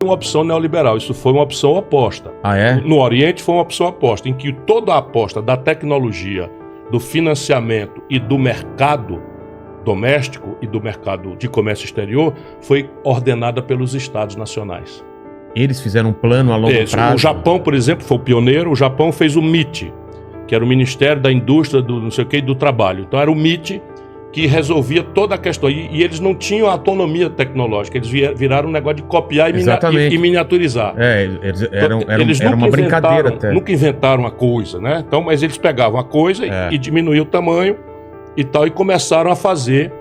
uma opção neoliberal, isso foi uma opção oposta. Ah, é? No Oriente foi uma opção oposta, em que toda a aposta da tecnologia, do financiamento e do mercado doméstico e do mercado de comércio exterior foi ordenada pelos estados nacionais. Eles fizeram um plano a longo prazo? O Japão, por exemplo, foi o pioneiro. O Japão fez o MIT, que era o Ministério da Indústria, do não sei o que, e do Trabalho. Então era o MIT que resolvia toda a questão. E eles não tinham autonomia tecnológica, eles viraram um negócio de copiar e miniaturizar. Eles era uma brincadeira até. Nunca inventaram a coisa, né? Então, mas eles pegavam a coisa e diminuíam o tamanho e tal, e começaram a fazer,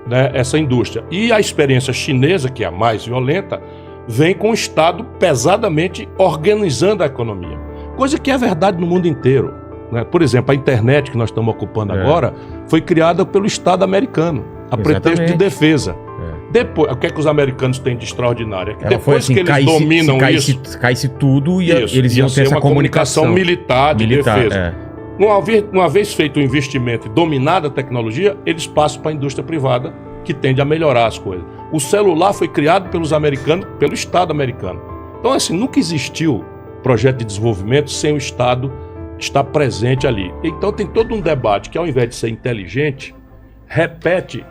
né, essa indústria. E a experiência chinesa, que é a mais violenta, vem com o Estado pesadamente organizando a economia. Coisa que é verdade no mundo inteiro. Por exemplo, a internet que nós estamos ocupando agora foi criada pelo Estado americano, a pretexto de defesa. Depois, o que é que os americanos têm de extraordinário? É que depois assim, que eles dominam isso... Caísse tudo e eles iam ter essa comunicação militar de defesa. Uma vez feito o investimento e dominada a tecnologia, eles passam para a indústria privada, que tende a melhorar as coisas. O celular foi criado pelos americanos, pelo Estado americano. Então, assim, nunca existiu projeto de desenvolvimento sem o Estado está presente ali. Então tem todo um debate que, ao invés de ser inteligente, repete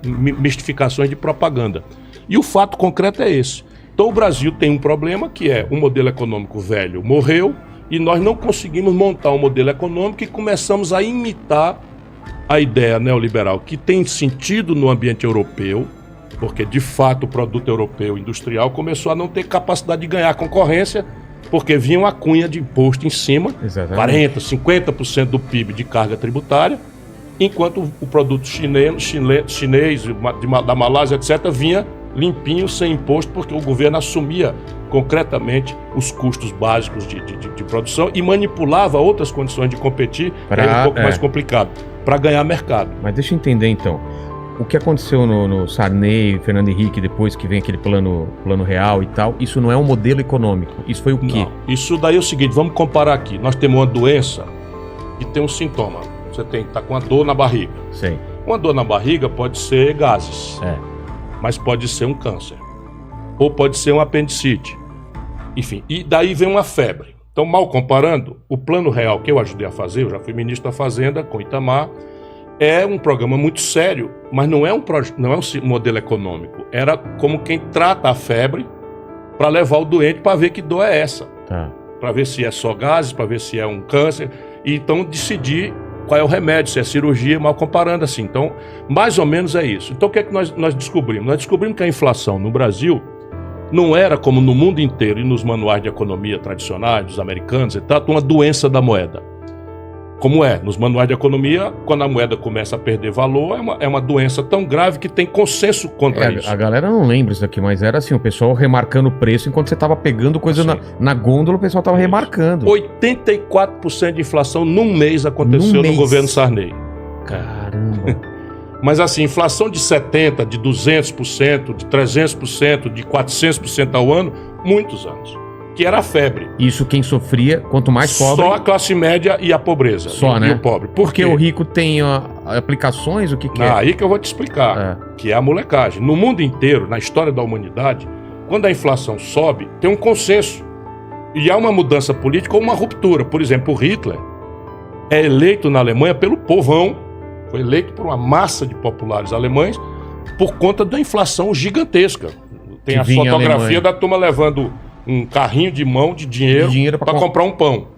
mistificações de propaganda. E o fato concreto é esse. Então o Brasil tem um problema que é o modelo econômico velho morreu e nós não conseguimos montar um modelo econômico e começamos a imitar a ideia neoliberal que tem sentido no ambiente europeu, porque de fato o produto europeu industrial começou a não ter capacidade de ganhar concorrência, porque vinha uma cunha de imposto em cima, 40%, 50% do PIB de carga tributária, enquanto o produto chinês da Malásia, etc., vinha limpinho, sem imposto, porque o governo assumia concretamente os custos básicos de produção e manipulava outras condições de competir, que era um pouco mais complicado, para ganhar mercado. Mas deixa eu entender então. O que aconteceu no Sarney, Fernando Henrique, depois que vem aquele plano real e tal, isso não é um modelo econômico. Isso foi o quê? Não, isso daí é o seguinte, vamos comparar aqui. Nós temos uma doença que tem um sintoma. Você está com uma dor na barriga. Sim. Uma dor na barriga pode ser gases, mas pode ser um câncer. Ou pode ser um apendicite. Enfim, e daí vem uma febre. Então, mal comparando, o plano real que eu ajudei a fazer, eu já fui ministro da Fazenda com Itamar, é um programa muito sério, mas não é um modelo econômico. Era como quem trata a febre para levar o doente para ver que dor é essa. Para ver se é só gases, para ver se é um câncer. E então decidir qual é o remédio, se é cirurgia, mal comparando assim. Então, mais ou menos é isso. Então, o que é que nós descobrimos? Nós descobrimos que a inflação no Brasil não era, como no mundo inteiro e nos manuais de economia tradicionais, dos americanos e tal, uma doença da moeda. Como nos manuais de economia, quando a moeda começa a perder valor, é uma doença tão grave que tem consenso contra isso. A galera não lembra isso aqui, mas era assim, o pessoal remarcando o preço, enquanto você estava pegando coisa na gôndola, o pessoal estava remarcando. 84% de inflação num mês aconteceu no governo Sarney. Caramba! Mas assim, inflação de 70%, de 200%, de 300%, de 400% ao ano, muitos anos. Que era a febre. Isso quem sofria, quanto mais pobre... Só a classe média e a pobreza. Só, né? E o pobre. Porque o rico tem aplicações, o que é? Aí que eu vou te explicar, que é a molecagem. No mundo inteiro, na história da humanidade, quando a inflação sobe, tem um consenso. E há uma mudança política ou uma ruptura. Por exemplo, o Hitler é eleito na Alemanha pelo povão, foi eleito por uma massa de populares alemães por conta da inflação gigantesca. Tem a fotografia da turma levando um carrinho de mão de dinheiro para comprar um pão.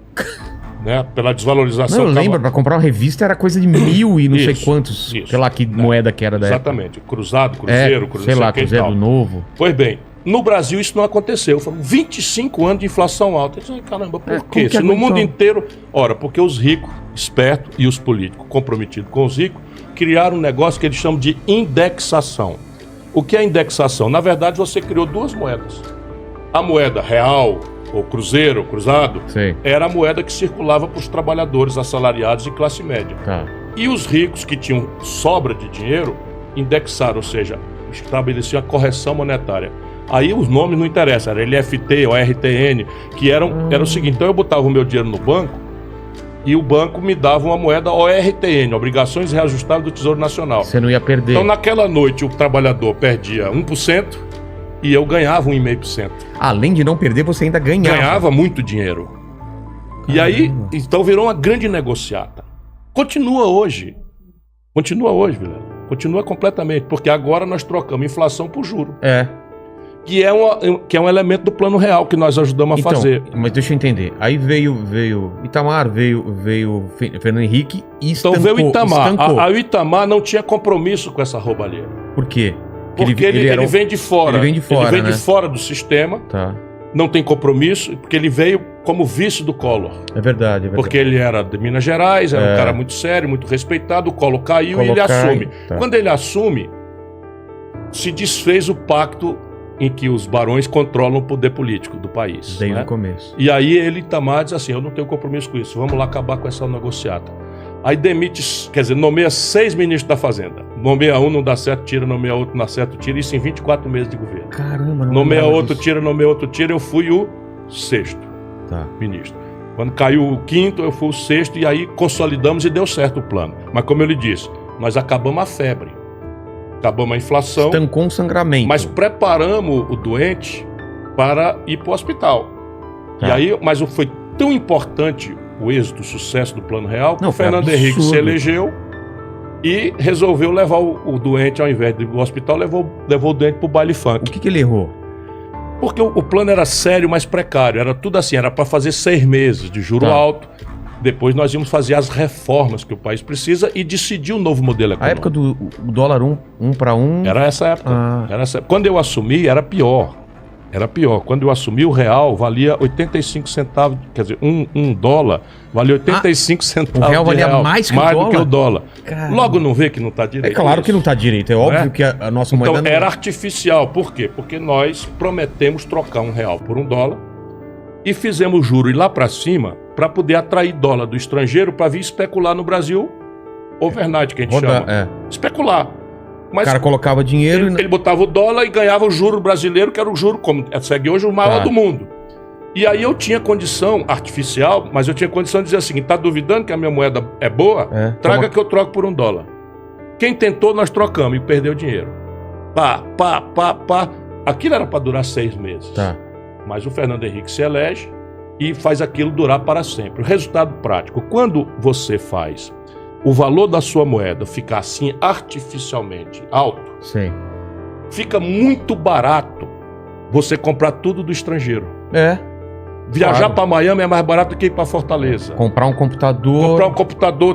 Né? Pela desvalorização. Não, eu lembro, para comprar uma revista era coisa de 1000 e não sei quantos. Sei lá que moeda que era da época. Exatamente. Cruzado, Cruzeiro, sei lá, Cruzeiro Novo. Pois bem, no Brasil isso não aconteceu. Foram 25 anos de inflação alta. Eu disse, caramba, por quê? Se no mundo inteiro... Ora, porque os ricos, espertos, e os políticos comprometidos com os ricos, criaram um negócio que eles chamam de indexação. O que é indexação? Na verdade, você criou duas moedas. A moeda real, ou cruzeiro, ou cruzado, era a moeda que circulava para os trabalhadores assalariados e classe média. E os ricos que tinham sobra de dinheiro, indexaram, ou seja, estabeleciam a correção monetária. Aí os nomes não interessam, era LFT ou RTN, que era o seguinte, então eu botava o meu dinheiro no banco e o banco me dava uma moeda ORTN, Obrigações Reajustáveis do Tesouro Nacional. Você não ia perder. Então naquela noite o trabalhador perdia 1%, e eu ganhava 1,5%. Além de não perder, você ainda ganhava. Ganhava muito dinheiro. Caramba. E aí, então virou uma grande negociata. Continua hoje, Vilela. Continua completamente, porque agora nós trocamos inflação por juro. Que é um elemento do Plano Real que nós ajudamos a fazer. Mas deixa eu entender. Aí veio Itamar, veio Fernando Henrique e estancou. Então veio o Itamar. O Itamar não tinha compromisso com essa roubalheira. Por quê? Porque ele vem de fora. Ele vem de fora do sistema. Tá. Não tem compromisso, porque ele veio como vice do Collor. É verdade. Porque ele era de Minas Gerais, era um cara muito sério, muito respeitado. O Collor caiu e ele assume. Tá. Quando ele assume, se desfez o pacto em que os barões controlam o poder político do país. Desde o começo. E aí ele, Itamar, diz assim, eu não tenho compromisso com isso, vamos lá acabar com essa negociata. Aí demite, quer dizer, nomeia 6 ministros da Fazenda. Nomeia um, não dá certo, tira, nomeia outro, não dá certo, tira. Isso em 24 meses de governo. Caramba, não nomeia outro, tira, nomeia outro, tira. Eu fui o 6º ministro. Quando caiu o 5º, eu fui o 6º e aí consolidamos e deu certo o plano. Mas como eu lhe disse, nós acabamos a febre. Acabamos a inflação. Estancou um sangramento. Mas preparamos o doente para ir para o hospital. Tá. E aí, mas foi tão importante o êxito, o sucesso do Plano Real, que o Fernando Henrique se elegeu e resolveu levar o doente, ao invés de ir para o hospital, levou o doente para o baile funk. O que ele errou? Porque o plano era sério, mas precário. Era tudo assim, era para fazer 6 meses de juro alto. Depois nós íamos fazer as reformas que o país precisa e decidir um novo modelo econômico. A época do dólar 1 para 1? Era essa época. Era essa época. Quando eu assumi, era pior. Quando eu assumi, o real valia 85 centavos, quer dizer, um dólar valia 85 centavos. O real valia mais do que o dólar. Caramba. Logo não vê que não está direito. É claro que não está direito, é óbvio que a nossa moeda então, era artificial. Por quê? Porque nós prometemos trocar um real por $1 e fizemos juro ir lá para cima para poder atrair dólar do estrangeiro para vir especular no Brasil overnight, que a gente chama. Especular. Mas o cara colocava dinheiro... Ele botava o dólar e ganhava o juro brasileiro, que era o juro, como segue hoje, o maior do mundo. E aí eu tinha condição artificial, mas eu tinha condição de dizer assim, tá duvidando que a minha moeda é boa? Traga que eu troco por $1. Quem tentou, nós trocamos e perdeu dinheiro. Pá. Aquilo era para durar 6 meses. Mas o Fernando Henrique se elege e faz aquilo durar para sempre. O resultado prático, quando você faz o valor da sua moeda ficar assim artificialmente alto, fica muito barato você comprar tudo do estrangeiro. Viajar para Miami é mais barato do que ir para Fortaleza. Comprar um computador.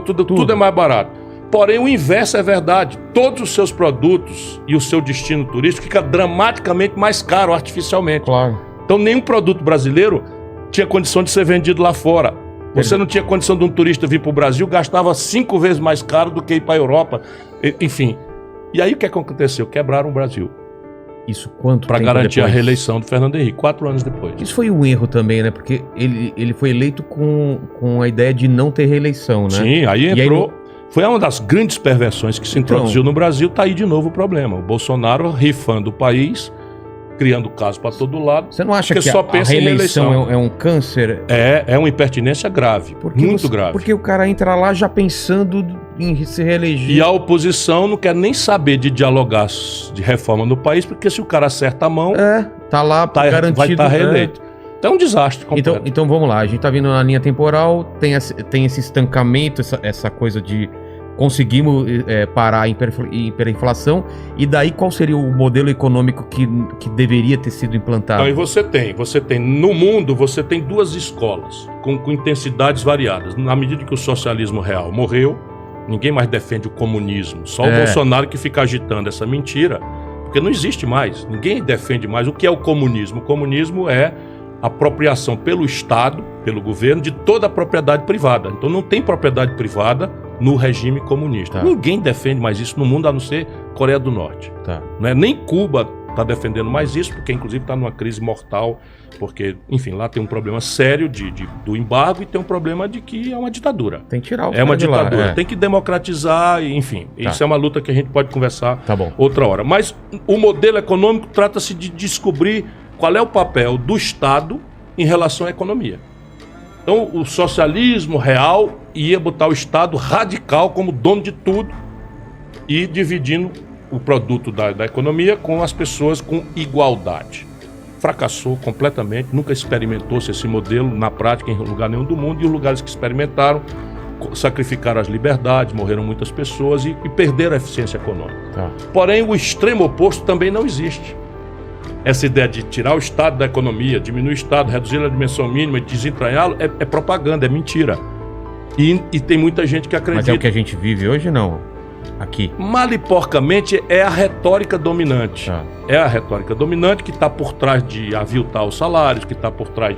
Tudo é mais barato. Porém, o inverso é verdade. Todos os seus produtos e o seu destino turístico fica dramaticamente mais caro artificialmente. Claro. Então, nenhum produto brasileiro tinha condição de ser vendido lá fora. Você não tinha condição de um turista vir para o Brasil, gastava 5 vezes mais caro do que ir para a Europa. Enfim. E aí o que aconteceu? Quebraram o Brasil. Isso quanto para garantir depois? A reeleição do Fernando Henrique, 4 anos depois. Isso foi um erro também, né? Porque ele foi eleito com a ideia de não ter reeleição, né? Sim, aí entrou... Foi uma das grandes perversões que se introduziu no Brasil, tá aí de novo o problema. O Bolsonaro rifando o país, criando caso para todo lado. Você não acha que a reeleição é um câncer? É uma impertinência grave, muito grave. Porque o cara entra lá já pensando em se reeleger. E a oposição não quer nem saber de dialogar de reforma no país, porque se o cara acerta a mão... tá lá garantido. Vai estar reeleito. Então é um desastre completo. Então vamos lá, a gente tá vindo na linha temporal, tem esse estancamento, essa coisa de conseguimos parar a hiperinflação, e daí qual seria o modelo econômico que deveria ter sido implantado? Então, e você tem no mundo, você tem 2 escolas com intensidades variadas. Na medida que o socialismo real morreu, ninguém mais defende o comunismo, só o Bolsonaro que fica agitando essa mentira, porque não existe mais, ninguém defende mais o que é o comunismo. O comunismo é apropriação pelo Estado, pelo governo, de toda a propriedade privada. Então não tem propriedade privada no regime comunista. Ninguém defende mais isso no mundo, a não ser Coreia do Norte. Né? Nem Cuba está defendendo mais isso, porque inclusive está numa crise mortal, porque, enfim, lá tem um problema sério do embargo e tem um problema de que é uma ditadura. Tem que tirar o É uma ditadura. Tem que democratizar, enfim. Isso é uma luta que a gente pode conversar outra hora. Mas o modelo econômico trata-se de descobrir qual é o papel do Estado em relação à economia. Então, o socialismo real ia botar o Estado radical como dono de tudo e dividindo o produto da economia com as pessoas com igualdade. Fracassou completamente, nunca experimentou-se esse modelo na prática em lugar nenhum do mundo, e os lugares que experimentaram sacrificaram as liberdades, morreram muitas pessoas e perderam a eficiência econômica. Porém, o extremo oposto também não existe. Essa ideia de tirar o Estado da economia, diminuir o Estado, reduzir a dimensão mínima e desentranhá-lo é propaganda, é mentira. E tem muita gente que acredita. Mas é o que a gente vive hoje, não? Aqui. Mal e porcamente é a retórica dominante. É a retórica dominante que está por trás de aviltar os salários, que está por trás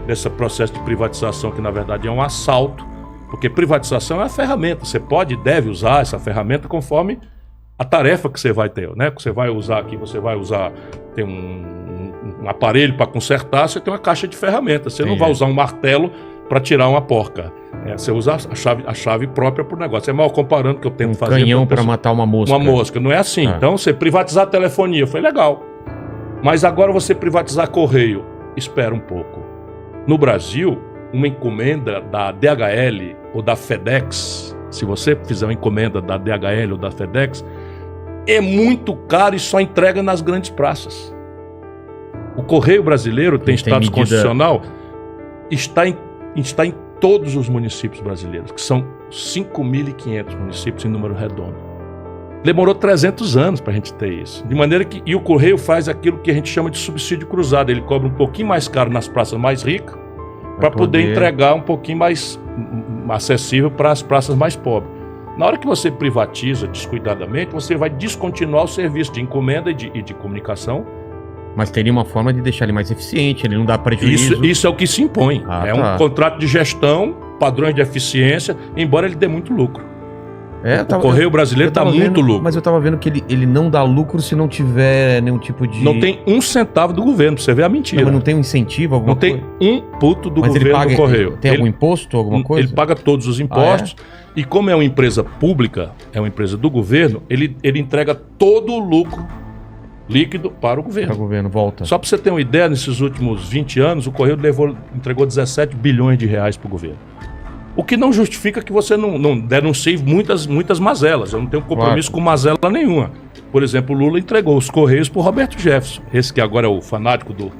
desse processo de privatização, que na verdade é um assalto, porque privatização é uma ferramenta. Você pode e deve usar essa ferramenta conforme a tarefa que você vai ter, né? Você vai usar aqui, tem um aparelho para consertar, você tem uma caixa de ferramentas. Você não vai usar um martelo para tirar uma porca. Você usa a chave própria para o negócio. É mal comparando que eu tento fazer. Canhão para matar uma mosca. Uma mosca, não é assim. Então, você privatizar a telefonia foi legal. Mas agora você privatizar correio, espera um pouco. No Brasil, uma encomenda da DHL ou da FedEx, se você fizer uma encomenda da DHL ou da FedEx, é muito caro e só entrega nas grandes praças. O Correio Brasileiro tem status constitucional, está em todos os municípios brasileiros, que são 5.500 municípios em número redondo. Demorou 300 anos para a gente ter isso. De maneira que o Correio faz aquilo que a gente chama de subsídio cruzado. Ele cobra um pouquinho mais caro nas praças mais ricas para poder entregar um pouquinho mais acessível para as praças mais pobres. Na hora que você privatiza descuidadamente, você vai descontinuar o serviço de encomenda e de comunicação. Mas teria uma forma de deixar ele mais eficiente, ele não dá prejuízo. Isso é o que se impõe. Um contrato de gestão, padrões de eficiência, embora ele dê muito lucro. O Correio Brasileiro está muito lucro. Mas eu estava vendo que ele não dá lucro se não tiver nenhum tipo de... Não tem um centavo do governo, pra você ver a mentira. Mas não tem um incentivo, alguma coisa? Não tem um puto do governo do Correio. Tem algum imposto, alguma coisa? Ele paga todos os impostos. E como é uma empresa pública, é uma empresa do governo, ele entrega todo o lucro líquido para o governo. Para o governo, volta. Só para você ter uma ideia, nesses últimos 20 anos, o Correio entregou 17 bilhões de reais para o governo. O que não justifica que você não denuncie muitas mazelas. Eu não tenho compromisso com mazela nenhuma. Por exemplo, o Lula entregou os Correios para o Roberto Jefferson. Esse que agora é o fanático do...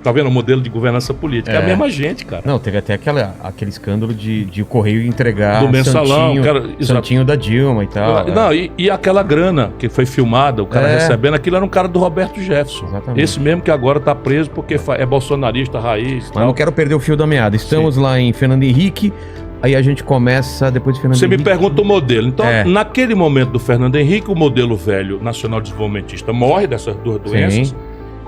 Tá vendo o modelo de governança política? É a mesma gente, cara. Não, teve até aquele escândalo de o Correio entregar do mensalão, Santinho da Dilma e tal. Não, e aquela grana que foi filmada, o cara recebendo, aquilo era um cara do Roberto Jefferson. Exatamente. Esse mesmo que agora tá preso porque é bolsonarista raiz. Mas não quero perder o fio da meada. Estamos lá em Fernando Henrique, aí a gente começa depois de Fernando Henrique. Você me pergunta o modelo. Então, naquele momento do Fernando Henrique, o modelo velho nacional desenvolvimentista morre dessas duas doenças.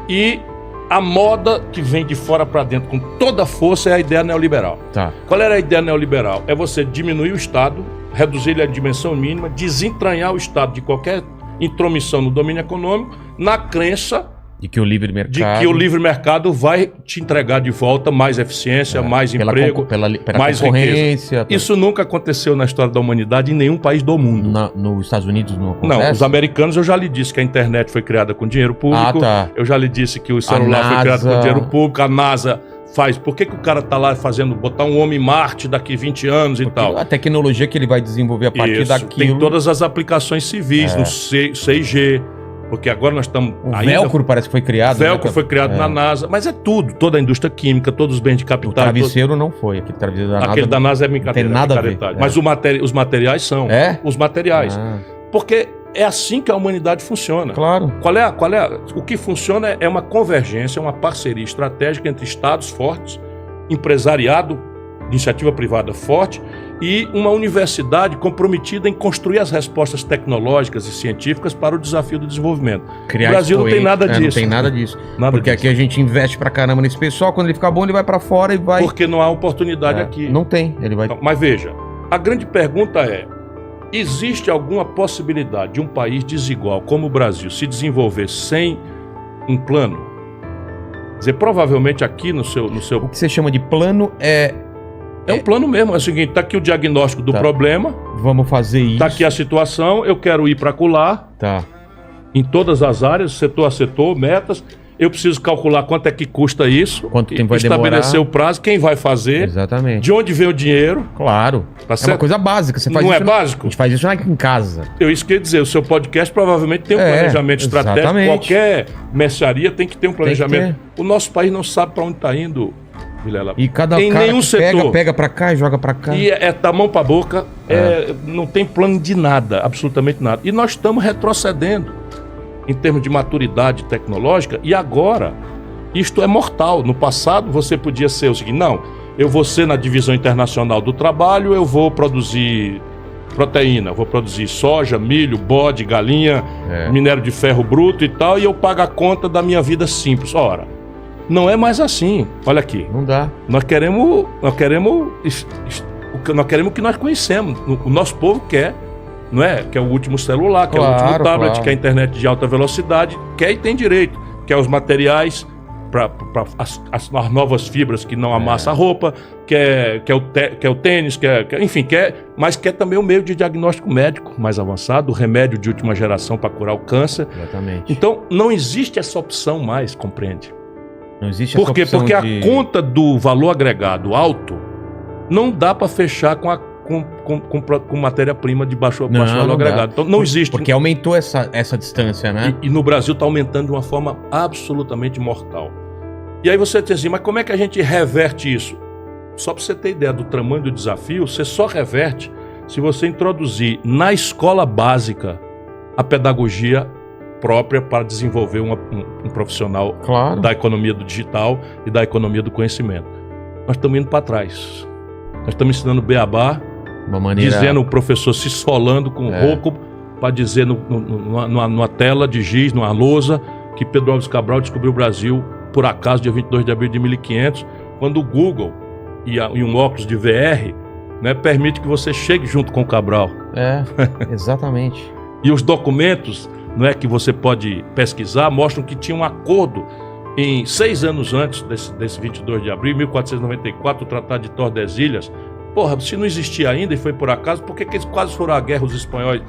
E a moda que vem de fora para dentro com toda a força é a ideia neoliberal. Qual era a ideia neoliberal? É você diminuir o Estado, reduzir ele à dimensão mínima, desentranhar o Estado de qualquer intromissão no domínio econômico, na crença de que o livre mercado vai te entregar de volta mais eficiência, mais emprego, mais riqueza. Isso nunca aconteceu na história da humanidade em nenhum país do mundo. Nos Estados Unidos não acontece? Não, os americanos eu já lhe disse que a internet foi criada com dinheiro público. Eu já lhe disse que o celular foi criado com dinheiro público, a NASA faz. Por que o cara tá lá botar um homem em Marte daqui 20 anos e tal? A tecnologia que ele vai desenvolver a partir daquilo. Tem todas as aplicações civis, no 6G. Porque agora nós estamos... O Velcro parece que foi criado. O Velcro foi criado na NASA. Mas é tudo. Toda a indústria química, todos os bens de capital. O travesseiro não foi. Aquele travesseiro da NASA. Aquele da NASA é brincadeira. Não tem nada a ver. Mas os materiais são. Os materiais. Porque é assim que a humanidade funciona. Claro. O que funciona é uma convergência, uma parceria estratégica entre estados fortes, empresariado, iniciativa privada forte, e uma universidade comprometida em construir as respostas tecnológicas e científicas para o desafio do desenvolvimento. O Brasil não tem nada disso. Não tem nada disso. Porque aqui a gente investe pra caramba nesse pessoal, quando ele ficar bom ele vai pra fora e vai... Porque não há oportunidade aqui. Não tem, ele vai... Mas veja, a grande pergunta é, existe alguma possibilidade de um país desigual como o Brasil se desenvolver sem um plano? Quer dizer, provavelmente aqui no seu... O que você chama de plano é um plano mesmo, é o seguinte, tá aqui o diagnóstico do problema. Vamos fazer isso. Tá aqui a situação, eu quero ir para acolá. Em todas as áreas, setor a setor, metas. Eu preciso calcular quanto é que custa isso, quanto tempo vai estabelecer demorar. o prazo, quem vai fazer, Exatamente. de onde vem o dinheiro. Claro. Tá É certo? uma coisa básica. Você faz Não isso é básico? A gente faz isso em casa. Isso quer dizer, o seu podcast provavelmente tem um planejamento estratégico. Exatamente. Qualquer mercearia tem que ter um planejamento. Tem O nosso país não sabe para onde está indo, Vilela. E cada em cara nenhum que setor. pega pra cá e joga pra cá. E é da mão para boca, não tem plano de nada, absolutamente nada. E nós estamos retrocedendo em termos de maturidade tecnológica, e agora isto é mortal. No passado você podia ser o seguinte: não, eu vou ser na divisão internacional do trabalho, eu vou produzir proteína, vou produzir soja, milho, bode, galinha, minério de ferro bruto e tal, e eu pago a conta da minha vida simples. Ora, não é mais assim. Olha aqui. Não dá. Nós queremos o que nós conhecemos. O nosso povo quer, não é? Quer o último celular, quer o último tablet, quer a internet de alta velocidade, quer e tem direito, quer os materiais para as novas fibras que não amassam a roupa, quer o tênis, enfim, mas quer também o meio de diagnóstico médico mais avançado, o remédio de última geração para curar o câncer. Exatamente. Então, não existe essa opção mais, compreende? Não existe Por quê? Porque a conta do valor agregado alto não dá para fechar com matéria-prima de baixo valor agregado. Então não existe. Porque aumentou essa distância, né? E no Brasil está aumentando de uma forma absolutamente mortal. E aí você diz assim, mas como é que a gente reverte isso? Só para você ter ideia do tamanho do desafio, você só reverte se você introduzir na escola básica a pedagogia própria para desenvolver um profissional da economia do digital e da economia do conhecimento. Nós estamos indo para trás. Nós estamos ensinando beabá, dizendo o professor se esfolando com rouco para dizer numa tela de giz, numa lousa, que Pedro Álvares Cabral descobriu o Brasil, por acaso, dia 22 de abril de 1500, quando o Google e um óculos de VR, né, permite que você chegue junto com o Cabral. Exatamente. E os documentos, não é, que você pode pesquisar, mostram que tinha um acordo em 6 anos antes desse 22 de abril, 1494, o Tratado de Tordesilhas. Porra, se não existia ainda e foi por acaso, por que eles quase foram à guerra, os espanhóis?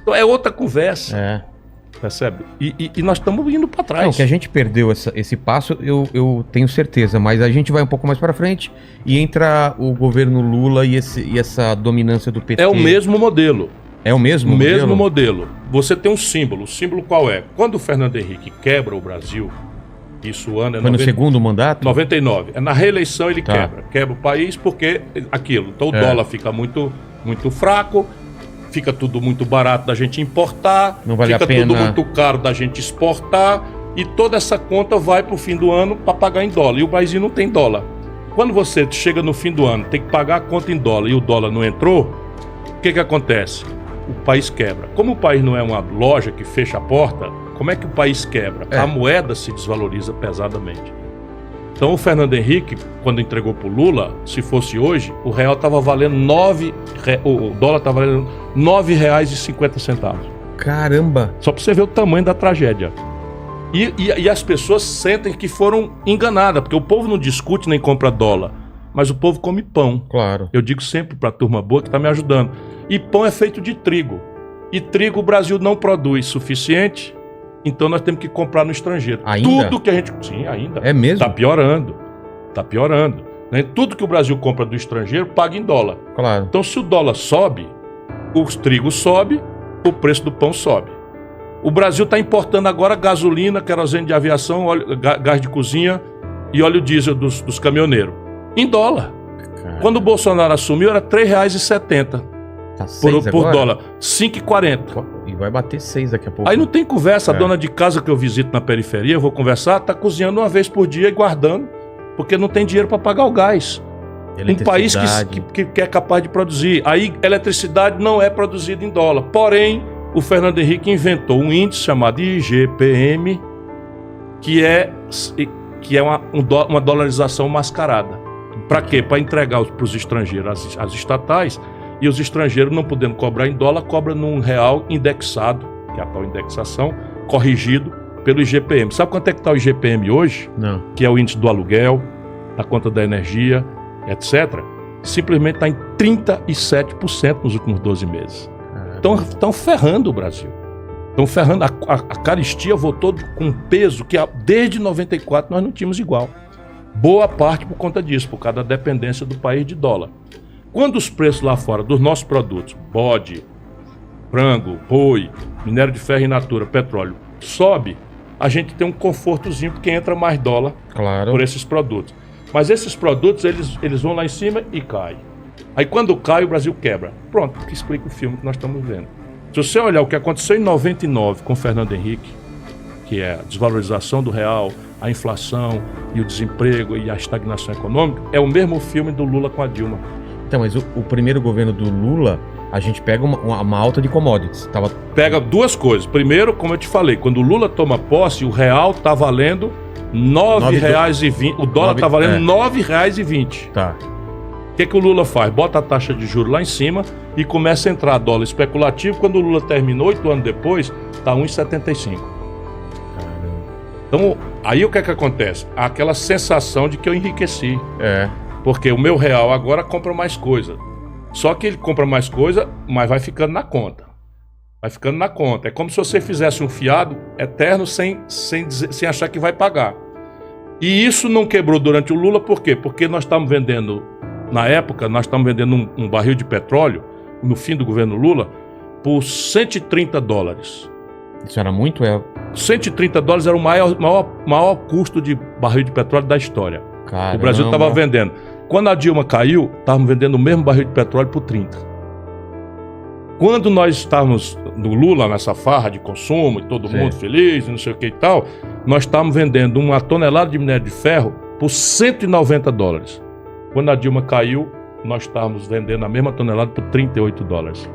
Então é outra conversa. Percebe? E nós estamos indo para trás. Não, que a gente perdeu esse passo, eu tenho certeza, mas a gente vai um pouco mais para frente e entra o governo Lula e essa dominância do PT. É o mesmo modelo. É o mesmo modelo? Mesmo modelo. Você tem um símbolo. O símbolo qual é? Quando o Fernando Henrique quebra o Brasil, isso ano é... Foi no segundo mandato? 99. É na reeleição ele quebra o país porque aquilo. Então o dólar fica muito, muito fraco, fica tudo muito barato da gente importar, não vale fica a pena. Tudo muito caro da gente exportar, e toda essa conta vai para o fim do ano para pagar em dólar. E o Brasil não tem dólar. Quando você chega no fim do ano, tem que pagar a conta em dólar e o dólar não entrou, o que acontece? O país quebra. Como o país não é uma loja que fecha a porta, como é que o país quebra? A moeda se desvaloriza pesadamente. Então o Fernando Henrique, quando entregou para o Lula, se fosse hoje, o real estava valendo o dólar estava valendo R$ 9,50. Caramba! Só para você ver o tamanho da tragédia. E as pessoas sentem que foram enganadas, porque o povo não discute nem compra dólar, mas o povo come pão. Claro. Eu digo sempre para a turma boa que está me ajudando. E pão é feito de trigo. E trigo o Brasil não produz suficiente, então nós temos que comprar no estrangeiro. Ainda? Tudo que a gente... Sim, ainda. É mesmo? Está piorando. Está piorando. Né? Tudo que o Brasil compra do estrangeiro paga em dólar. Claro. Então se o dólar sobe, o trigo sobe, o preço do pão sobe. O Brasil está importando agora gasolina, querosene de aviação, gás de cozinha e óleo diesel dos caminhoneiros. Em dólar. Caramba. Quando o Bolsonaro assumiu era R$ 3,70 por dólar. 5,40. E vai bater 6 daqui a pouco. Aí não tem conversa. A dona de casa que eu visito na periferia, eu vou conversar, está cozinhando uma vez por dia e guardando, porque não tem dinheiro para pagar o gás. Um país que é capaz de produzir. Aí eletricidade não é produzida em dólar. Porém, o Fernando Henrique inventou um índice chamado IGPM, que é uma dolarização mascarada. Para quê? Para entregar para os estrangeiros as estatais, e os estrangeiros, não podendo cobrar em dólar, cobram num real indexado, que é a tal indexação, corrigido pelo IGPM. Sabe quanto é que está o IGPM hoje? Não. Que é o índice do aluguel, da conta da energia, etc. Simplesmente está em 37% nos últimos 12 meses. Estão ferrando o Brasil. Estão ferrando. A caristia voltou com um peso que desde 94 nós não tínhamos igual. Boa parte por conta disso, por causa da dependência do país de dólar. Quando os preços lá fora dos nossos produtos, bode, frango, boi, minério de ferro in natura, petróleo, sobe, a gente tem um confortozinho porque entra mais dólar por esses produtos. Mas esses produtos, eles vão lá em cima e caem. Aí quando cai, o Brasil quebra. Pronto, que explica o filme que nós estamos vendo. Se você olhar o que aconteceu em 99 com Fernando Henrique, que é a desvalorização do real, a inflação e o desemprego e a estagnação econômica, é o mesmo filme do Lula com a Dilma. Então, mas o primeiro governo do Lula, a gente pega uma alta de commodities. Pega duas coisas. Primeiro, como eu te falei, quando o Lula toma posse, o real está valendo R$ 9,20. O dólar está valendo R$ 9,20. Tá. O que o Lula faz? Bota a taxa de juros lá em cima e começa a entrar dólar especulativo. Quando o Lula terminou, 8 anos depois, está 1,75. Então, aí o que acontece? Aquela sensação de que eu enriqueci. Porque o meu real agora compra mais coisa. Só que ele compra mais coisa, mas vai ficando na conta. Vai ficando na conta. É como se você fizesse um fiado eterno sem achar que vai pagar. E isso não quebrou durante o Lula, por quê? Porque nós estamos vendendo, na época, um barril de petróleo, no fim do governo Lula, por $130. Isso era muito? $130 era o maior custo de barril de petróleo da história. Caramba. O Brasil estava vendendo. Quando a Dilma caiu, estávamos vendendo o mesmo barril de petróleo por 30. Quando nós estávamos no Lula, nessa farra de consumo, e todo mundo feliz, e não sei o que e tal, nós estávamos vendendo uma tonelada de minério de ferro por $190. Quando a Dilma caiu, nós estávamos vendendo a mesma tonelada por $38.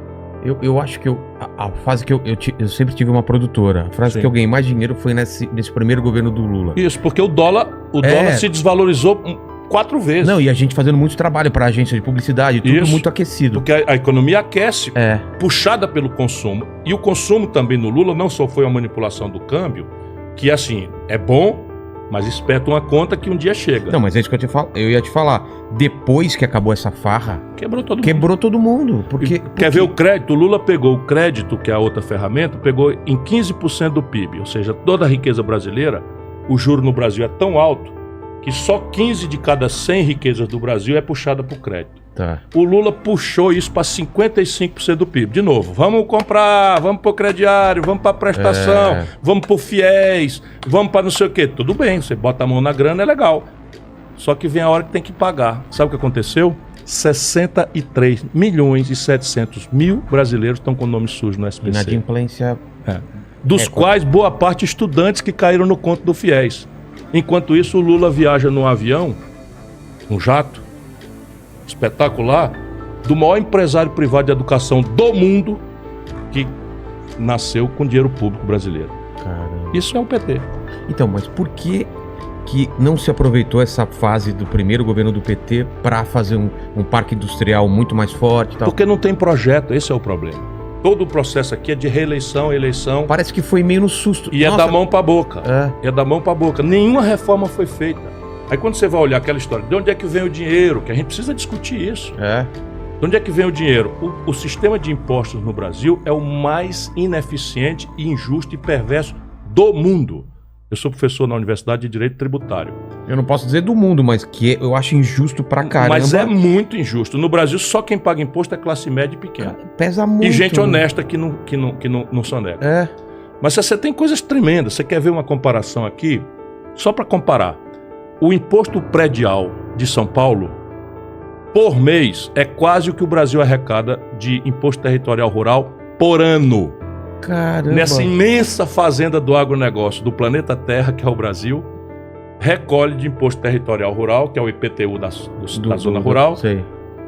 Eu acho que a fase que eu sempre tive uma produtora. A frase que eu ganhei mais dinheiro foi nesse primeiro governo do Lula. Isso, porque o dólar se desvalorizou 4 vezes. Não, e a gente fazendo muito trabalho para a agência de publicidade, tudo muito aquecido. Porque a economia aquece, puxada pelo consumo. E o consumo também no Lula não só foi uma manipulação do câmbio, que assim, é bom, mas espeta uma conta que um dia chega. Não, mas é isso que eu ia te falar. Depois que acabou essa farra, quebrou todo mundo. Quer ver o crédito? O Lula pegou o crédito, que é a outra ferramenta, pegou em 15% do PIB. Ou seja, toda a riqueza brasileira, o juro no Brasil é tão alto que só 15 de cada 100 riquezas do Brasil é puxada por crédito. Tá. O Lula puxou isso para 55% do PIB. De novo, vamos comprar, vamos para o crediário, vamos para a prestação, vamos para o FIES, vamos para não sei o quê. Tudo bem, você bota a mão na grana, é legal. Só que vem a hora que tem que pagar. Sabe o que aconteceu? 63.700.000 brasileiros estão com o nome sujo no SPC. Inadimplência. Dos quais boa parte estudantes que caíram no conto do FIES. Enquanto isso, o Lula viaja num avião, um jato, espetacular, do maior empresário privado de educação do mundo, que nasceu com dinheiro público brasileiro. Caramba. Isso é o PT. Então, mas por que não se aproveitou essa fase do primeiro governo do PT para fazer um parque industrial muito mais forte e tal? Porque não tem projeto, esse é o problema. Todo o processo aqui é de reeleição, eleição. Parece que foi meio no susto. E é da mão pra boca. É da mão pra boca. Nenhuma reforma foi feita. Aí quando você vai olhar aquela história, de onde é que vem o dinheiro? Que a gente precisa discutir isso. De onde é que vem o dinheiro? O sistema de impostos no Brasil é o mais ineficiente, injusto e perverso do mundo. Eu sou professor na Universidade de Direito Tributário. Eu não posso dizer do mundo, mas que eu acho injusto pra caramba. Mas é muito injusto. No Brasil, só quem paga imposto é classe média e pequena. Pesa muito. E gente honesta que não sonega. Mas você tem coisas tremendas. Você quer ver uma comparação aqui? Só para comparar. O imposto predial de São Paulo, por mês, é quase o que o Brasil arrecada de imposto territorial rural por ano. Caramba. Nessa imensa fazenda do agronegócio do planeta Terra, que é o Brasil, recolhe de imposto territorial rural, que é o IPTU da zona rural,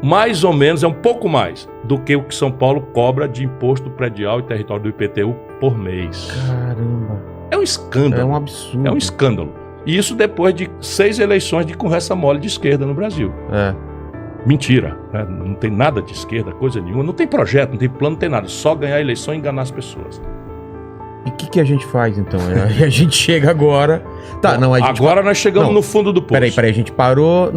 mais ou menos, é um pouco mais do que o que São Paulo cobra de imposto predial e território do IPTU por mês. Caramba. É um escândalo. É um absurdo. É um escândalo. E isso depois de 6 eleições de conversa mole de esquerda no Brasil. Mentira, né? Não tem nada de esquerda, coisa nenhuma. Não tem projeto, não tem plano, não tem nada. Só ganhar a eleição e enganar as pessoas. E o que a gente faz, então? A gente chega agora... Tá, não, agora nós chegamos no fundo do poço. Peraí, a gente parou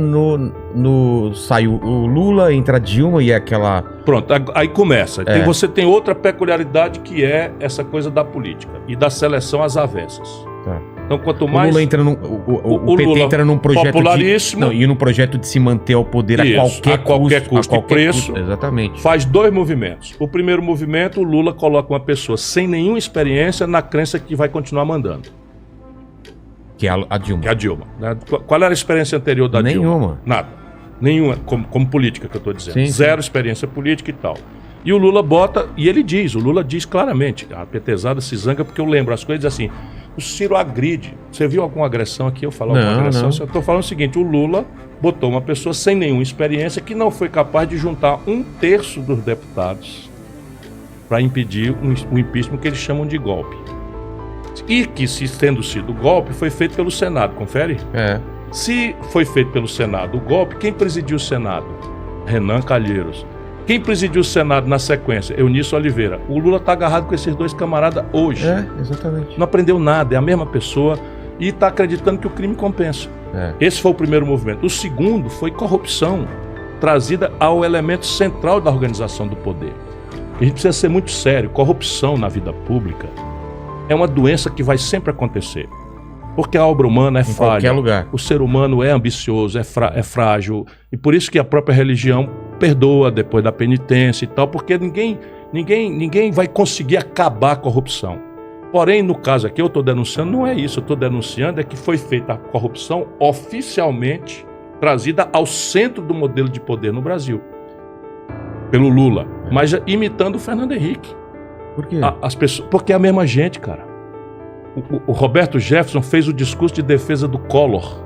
saiu o Lula, entra a Dilma e é aquela... Pronto, aí começa. Você tem outra peculiaridade que é essa coisa da política e da seleção às avessas. Tá. Então, quanto mais... O Lula entra o PT Lula entra num projeto popularíssimo. E num projeto de se manter ao poder a qualquer custo e preço. Exatamente. Faz 2 movimentos. O primeiro movimento, o Lula coloca uma pessoa sem nenhuma experiência na crença que vai continuar mandando. Que é a Dilma. Que é a Dilma. Né? Qual era a experiência anterior da Dilma? Nenhuma. Nada. Nenhuma, como política que eu estou dizendo. Sim, Zero experiência política e tal. E o Lula o Lula diz claramente, a petezada se zanga porque eu lembro as coisas assim, o Ciro agride. Você viu alguma agressão aqui? Eu falo alguma agressão? Não. Eu estou falando o seguinte, o Lula botou uma pessoa sem nenhuma experiência que não foi capaz de juntar 1/3 dos deputados para impedir o impeachment que eles chamam de golpe. E que, se tendo sido golpe, foi feito pelo Senado, confere? Se foi feito pelo Senado o golpe, quem presidiu o Senado? Renan Calheiros. Quem presidiu o Senado na sequência? Eunício Oliveira. O Lula está agarrado com esses 2 camaradas hoje. Exatamente. Não aprendeu nada, é a mesma pessoa e está acreditando que o crime compensa. Esse foi o primeiro movimento. O segundo foi corrupção, trazida ao elemento central da organização do poder. A gente precisa ser muito sério. Corrupção na vida pública é uma doença que vai sempre acontecer. Porque a obra humana é falha. Em qualquer lugar. O ser humano é ambicioso, é frágil. E por isso que a própria religião perdoa depois da penitência e tal, porque ninguém vai conseguir acabar a corrupção. Porém, no caso aqui, eu estou denunciando, não é isso. Eu estou denunciando é que foi feita a corrupção oficialmente trazida ao centro do modelo de poder no Brasil. Pelo Lula. Mas imitando o Fernando Henrique. Por quê? Porque é a mesma gente, cara. O Roberto Jefferson fez o discurso de defesa do Collor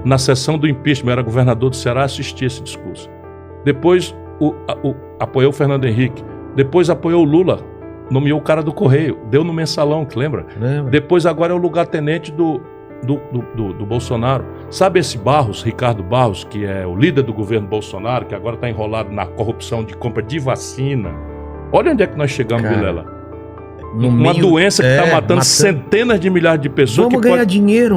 na sessão do impeachment. Era governador do Ceará, assistia esse discurso. Depois apoiou o Fernando Henrique. Depois apoiou o Lula. Nomeou o cara do Correio. Deu no Mensalão, que lembra? Depois agora é o lugar-tenente do Bolsonaro. Sabe esse Barros, Ricardo Barros, que é o líder do governo Bolsonaro, que agora está enrolado na corrupção de compra de vacina? Olha onde é que nós chegamos, Vilela. Uma doença que está matando centenas de milhares de pessoas. Vamos ganhar dinheiro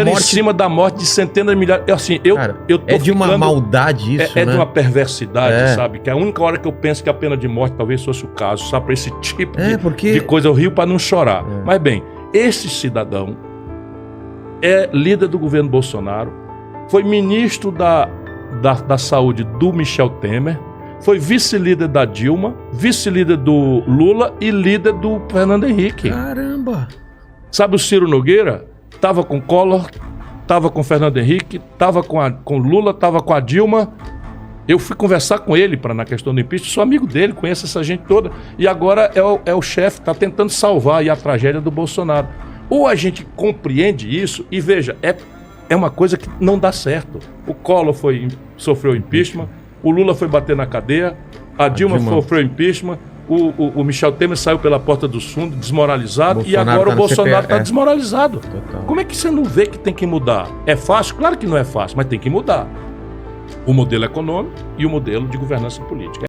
em cima da morte de centenas de milhares. Assim, eu tô de uma maldade isso, de uma perversidade, sabe? Que a única hora que eu penso que a pena de morte talvez fosse o caso, sabe? Para esse tipo de coisa, eu rio para não chorar. Mas bem, esse cidadão é líder do governo Bolsonaro, foi ministro da saúde do Michel Temer, foi vice-líder da Dilma, vice-líder do Lula e líder do Fernando Henrique. Caramba! Sabe o Ciro Nogueira? Tava com Collor, tava com Fernando Henrique, tava com Lula, tava com a Dilma. Eu fui conversar com ele na questão do impeachment, sou amigo dele, conheço essa gente toda. E agora é o chefe, está tentando salvar aí a tragédia do Bolsonaro. Ou a gente compreende isso e veja, é uma coisa que não dá certo. O Collor sofreu impeachment, o Lula foi bater na cadeia, a Dilma sofreu impeachment, o Michel Temer saiu pela porta dos fundos, desmoralizado, e agora o Bolsonaro está desmoralizado. Total. Como é que você não vê que tem que mudar? É fácil? Claro que não é fácil, mas tem que mudar o modelo econômico e o modelo de governança política.